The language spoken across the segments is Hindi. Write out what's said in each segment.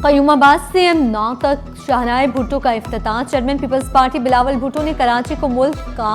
क़य्यूमाबाद से M9 तक शाहराह भुट्टो का इफ्तिताह। Chairman Peoples Party Bilawal Bhutto ने कराची को मुल्क का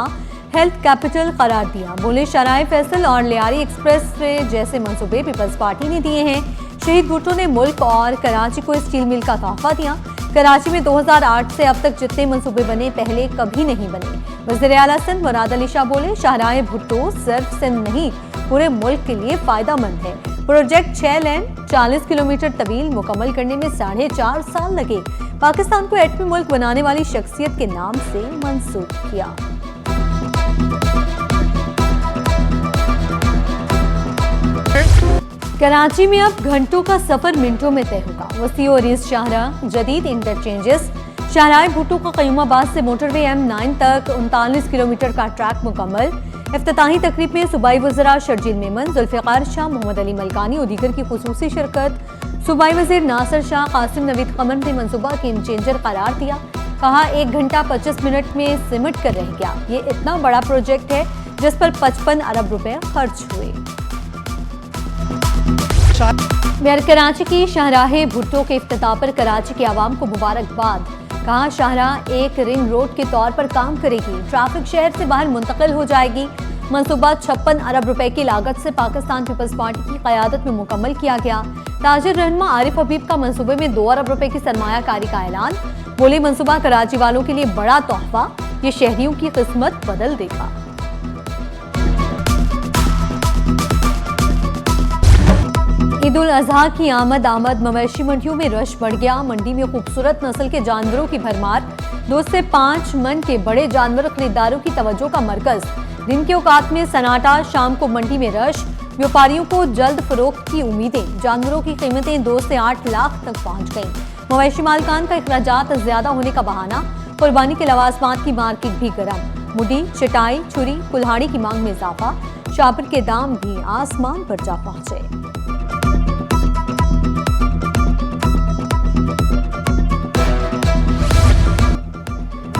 हेल्थ कैपिटल करार दिया। बोले, शाहराह फैसल और लियारी एक्सप्रेस वे जैसे मंसूबे पीपल्स पार्टी ने दिए हैं। शहीद भुट्टो ने मुल्क और कराची को स्टील मिल का तोहफा दिया। कराची में 2008 से अब तक जितने मंसूबे बने पहले कभी नहीं बने। वज़ीर आला सिंध मुराद अली शाह बोले, शाहराह भुट्टो सिर्फ सिंध नहीं पूरे मुल्क के लिए फायदेमंद है। प्रोजेक्ट 6 लेन 40 किलोमीटर तवील मुकम्मल करने में 4.5 साल लगे। पाकिस्तान को एटमी मुल्क बनाने वाली शख्सियत के नाम से मंसूब किया। कराची में अब घंटों का सफर मिनटों में तय होगा। वसी और इस शाहराह, जदीद इंटरचेंजेस, शाहराह भुट्टो का क़य्यूमाबाद से मोटरवे M9 तक 39 किलोमीटर का ट्रैक मुकम्मल। इफ्तिताही तकरीब में सूबाई वज़रा शर्जील मेमन, जुल्फ़िकार शाह, मोहम्मद अली मलकानी और दीगर की खुसूसी शिरकत। सूबाई वज़ीर नासिर शाह कासिम नवीद कमर ने मनसूबा गेम चेंजर करार दिया। कहा, 1 घंटा 25 मिनट में सिमट कर रह गया। ये इतना बड़ा प्रोजेक्ट है जिस पर 55 अरब रुपए खर्च हुए। मेयर कराची की शाहराह भुट्टो के इफ्तिताह पर कराची के आवाम को मुबारकबाद। कहा, शाहराह एक रिंग रोड के तौर पर काम करेगी। ट्रैफिक शहर से बाहर मुंतकिल हो जाएगी। मंसूबा 56 अरब रुपए की लागत से पाकिस्तान पीपल्स पार्टी की क़यादत में मुकम्मल किया गया। ताजिर रहनुमा आरिफ हबीब का मंसूबे में 2 अरब रुपए की सरमायाकारी का ऐलान। बोले, मंसूबा कराची वालों के लिए बड़ा तोहफा, ये शहरियों की किस्मत बदल देगा। ईद उल अजहा की आमद मवेशी मंडियों में रश बढ़ गया। मंडी में खूबसूरत नस्ल के जानवरों की भरमार। 2 से 5 मन के बड़े जानवर खरीदारों की तवज्जो का मरकज। दिन के औकात में सन्नाटा, शाम को मंडी में रश। व्यापारियों को जल्द फरोख्त की उम्मीदें। जानवरों की कीमतें 2 से 8 लाख तक पहुंच गईं। मवेशी मालकान का अखराजात ज्यादा होने का बहाना। कुर्बानी के लवाजमात की मार्केट भी गर्म। मुडी, चटाई, छुरी, कुल्हाड़ी की मांग में इजाफा। शापर के दाम भी आसमान पर जा पहुंचे।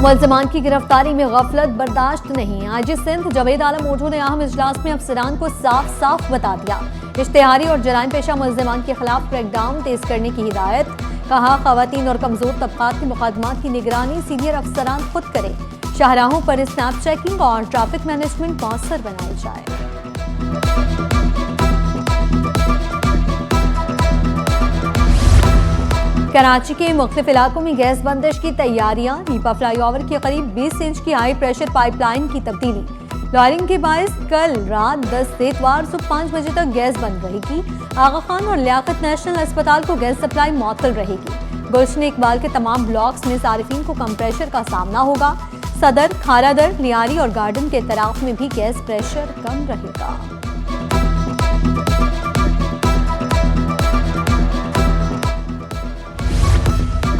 मुलज़मान की गिरफ्तारी में गफलत बर्दाश्त नहीं। आईजी सिंध जावेद आलम ओझो ने अहम इजलास में अफसरान को साफ साफ बता दिया। इश्तिहारी और जराइम पेशा मुलज़मान के खिलाफ क्रैकडाउन तेज करने की हिदायत। कहा, खवातीन और कमजोर तबकात के मुकदमात की निगरानी सीनियर अफसरान खुद करें। शाहराहों पर स्नैप चेकिंग और ट्रैफिक मैनेजमेंट मौसर बनाई जाए। कराची के मुख्तलिफ इलाकों में गैस बंदिश की तैयारियां। नीपा फ्लाईओवर के करीब 20 इंच की हाई प्रेशर पाइपलाइन की तब्दीली। लॉयरिंग के बायस कल रात 10 से इतवार सुबह 5 बजे तक गैस बंद रहेगी। आगा खान और लियाकत नेशनल अस्पताल को गैस सप्लाई मुअत्तल रहेगी। गुलशन इकबाल के तमाम ब्लॉक्स में सारिफीन को कम प्रेशर का सामना होगा। सदर, खारादर, लियारी और गार्डन के तराफ में भी गैस प्रेशर कम रहेगा।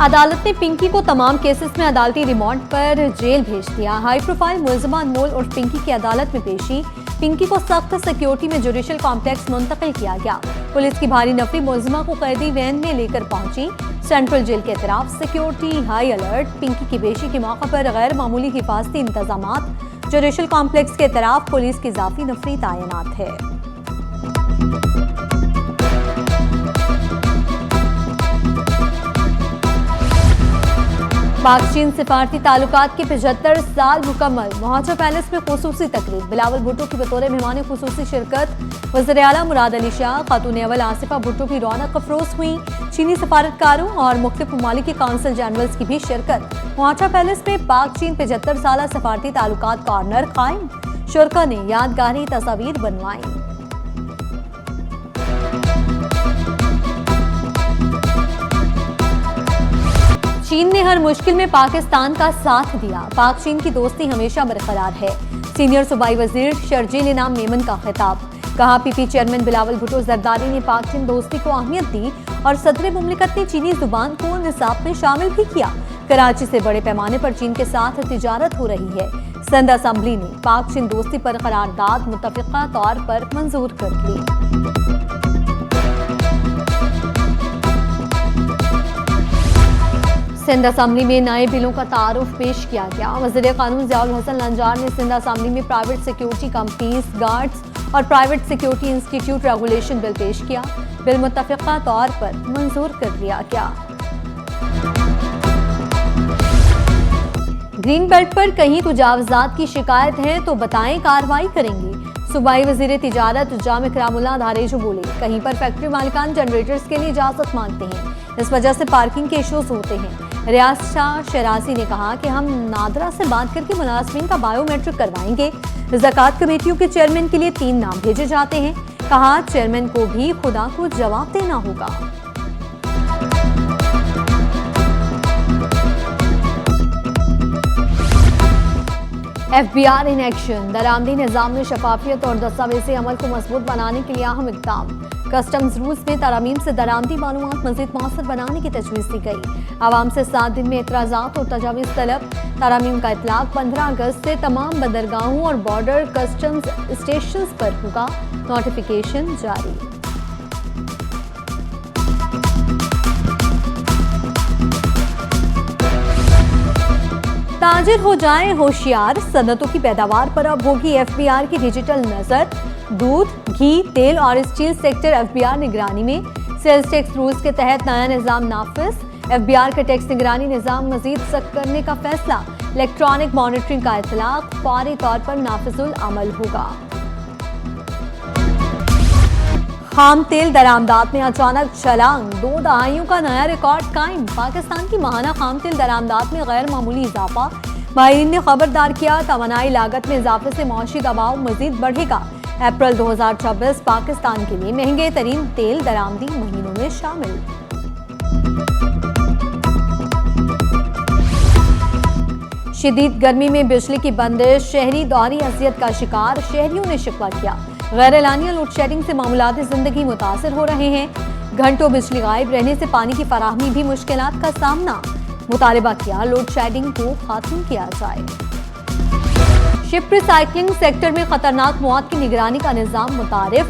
अदालत ने पिंकी को तमाम केसेस में अदालती रिमांड पर जेल भेज दिया। हाई प्रोफाइल मुलज़मा अनमोल और पिंकी की अदालत में पेशी। पिंकी को सख्त सिक्योरिटी में जुडिशल कॉम्प्लेक्स मुंतकिल किया गया। पुलिस की भारी नफरी मुलज़मा को कैदी वैन में लेकर पहुंची। सेंट्रल जेल के तरफ सिक्योरिटी हाई अलर्ट। पिंकी की पेशी के मौके पर गैर मामूली हिफाजती इंतजामात। जुडिशल कॉम्प्लेक्स के तरफ पुलिस की इजाफी नफरी तैनात है। पाक चीन सिफारती ताल्लुकात के 75 साल मुकम्मल। मोहाजा पैलेस में खुसूसी तकरीब। बिलावल भुट्टो की बतौर मेहमान खुसूसी शिरकत। वज़ीर आला मुराद अली शाह, खातून अव्वल आसिफा भुट्टो की रौनक अफरोज हुई। चीनी सफारतकारों और मुख्तलिफ ममालिक के काउंसिल जनरल्स की भी शिरकत। मोहाजा पैलेस में पाक चीन 75 साल सफारती ताल्लुकात कॉर्नर कायम। शुरका ने यादगारी तस्वीर बनवाई। चीन ने हर मुश्किल में पाकिस्तान का साथ दिया। पाक चीन की दोस्ती हमेशा बरकरार है। सीनियर सूबाई वजीर शर्जील इनाम मेमन का खिताब। कहा, पीपी चेयरमैन बिलावल भुट्टो जरदारी ने पाक चीन दोस्ती को अहमियत दी और सदर मुमलिकत ने चीनी जुबान को निसाब में शामिल भी किया। कराची से बड़े पैमाने पर चीन के साथ तिजारत हो रही है। सिंध असम्बली ने पाक चीन दोस्ती पर करारदाद मुत्तफिका तौर पर मंजूर कर ली। सिंध असम्बली में नए बिलों का तारुफ पेश किया गया। वज़ीर कानून ज़ियाउल हसन लंजार ने सिंध असम्बली में प्राइवेट सिक्योरिटी कंपनीज, गार्ड्स और private security institute regulation bill पेश किया। बिल मुत्तफिका तौर पर मंजूर कर लिया गया। ग्रीन बेल्ट पर कहीं तुजावजात की शिकायत है तो बताएं, कार्रवाई करेंगे। सूबाई वजीर तिजारत जाम इकरामुल्लाह धारेजू बोले, कहीं पर फैक्ट्री मालिकान जनरेटर्स के लिए इजाजत मांगते हैं, इस वजह से पार्किंग के इश्यूज होते हैं। रियाज शाह शरासी ने कहा कि हम नादरा से बात करके मुलाजमीन का बायोमेट्रिक करवाएंगे। ज़कात कमेटियों के चेयरमैन के लिए 3 नाम भेजे जाते हैं, कहा चेयरमैन को भी खुदा को जवाब देना होगा। FBI इन एक्शन, दरामदी निज़ाम में शफाफियत और दस्तावेजी अमल को मजबूत बनाने के लिए अहम इक़दाम। कस्टम्स रूल्स में तरामीम से दरामदी मालूमात मज़ीद मौसर बनाने की तजवीज़ दी गई। आवाम से 7 दिन में एतराज़ात और तजावीज़ तलब। तरामीम का इतलाक़ 15 अगस्त से तमाम बंदरगाहों और बॉर्डर कस्टम्स स्टेशन पर होगा। नोटिफिकेशन जारी। ताजिर हो जाएं होशियार, सनतों की पैदावार पर अब होगी FBI की डिजिटल नजर। दूध, घी, तेल और स्टील सेक्टर FBI निगरानी में। सेल्स टैक्स रूल्स के तहत नया निजाम नाफिज। FBI का टैक्स निगरानी निजाम मजीद सख्त करने का फैसला। इलेक्ट्रॉनिक मॉनिटरिंग का इतलाक फौरी तौर पर नाफिजुल अमल होगा। खाम तेल दरामदात में अचानक छलांग, 2 दहाइयों का नया रिकॉर्ड कायम। पाकिस्तान की माहाना खाम तेल दरामदात में गैर मामूली इजाफा। माहिरीन ने खबरदार किया, तवानाई लागत में इजाफे से मौशी दबाव मजीद बढ़ेगा। अप्रैल 2024 पाकिस्तान के लिए महंगे तरीन तेल दरामदी महीनों में शामिल। शदीद गर्मी में बिजली की बंदिश, शहरी दोहरी अजियत का शिकार। शहरियों ने शिकवा किया, गैर एलानिया लोड शेडिंग से मामूलाती जिंदगी मुतासिर हो रहे हैं। घंटों बिजली गायब रहने से पानी की फराहमी भी मुश्किलात का सामना। मुतालबा किया, लोड शेडिंग को खत्म किया जाए। शिप रिसाइकलिंग सेक्टर में खतरनाक मौत की निगरानी का निजाम मुतारिफ।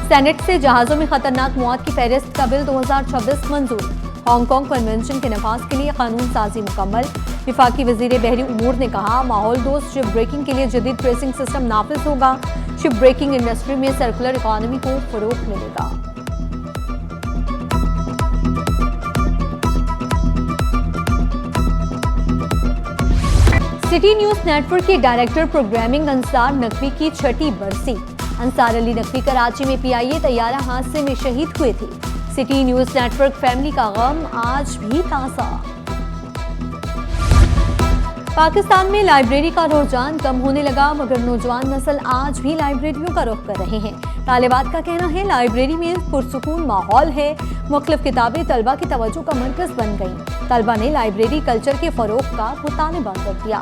सेनेट से जहाजों में खतरनाक मौत की फहरिस्त का बिल 2026 मंजूर। हांगकांग कन्वेंशन के नफाज के लिए कानून साजी मुकम्मल। विफाकी वजीर बहरी उमूर ने कहा, माहौल दोस्त शिप ब्रेकिंग के लिए जदीद ट्रेसिंग सिस्टम नाफिज होगा। शिप ब्रेकिंग इंडस्ट्री में सर्कुलर इकॉनमी को फरोग मिलेगा। सिटी न्यूज नेटवर्क के डायरेक्टर प्रोग्रामिंग अंसार नकवी की 6ठी बरसी। अंसार अली नकवी कराची में PIA तैयारा हादसे में शहीद हुए थे। सिटी न्यूज नेटवर्क फैमिली का गम आज भी ताज़ा। पाकिस्तान में लाइब्रेरी का रुझान कम होने लगा, मगर नौजवान नस्ल आज भी लाइब्रेरियों का रुख कर रहे हैं। तालिबात का कहना है, लाइब्रेरी में पुरसुकून माहौल है। मुख्तलिफ किताबें तलबा की तवज्जो का मरकज बन गईं। तलबा ने लाइब्रेरी कल्चर के फरोग का मुतालबा कर दिया।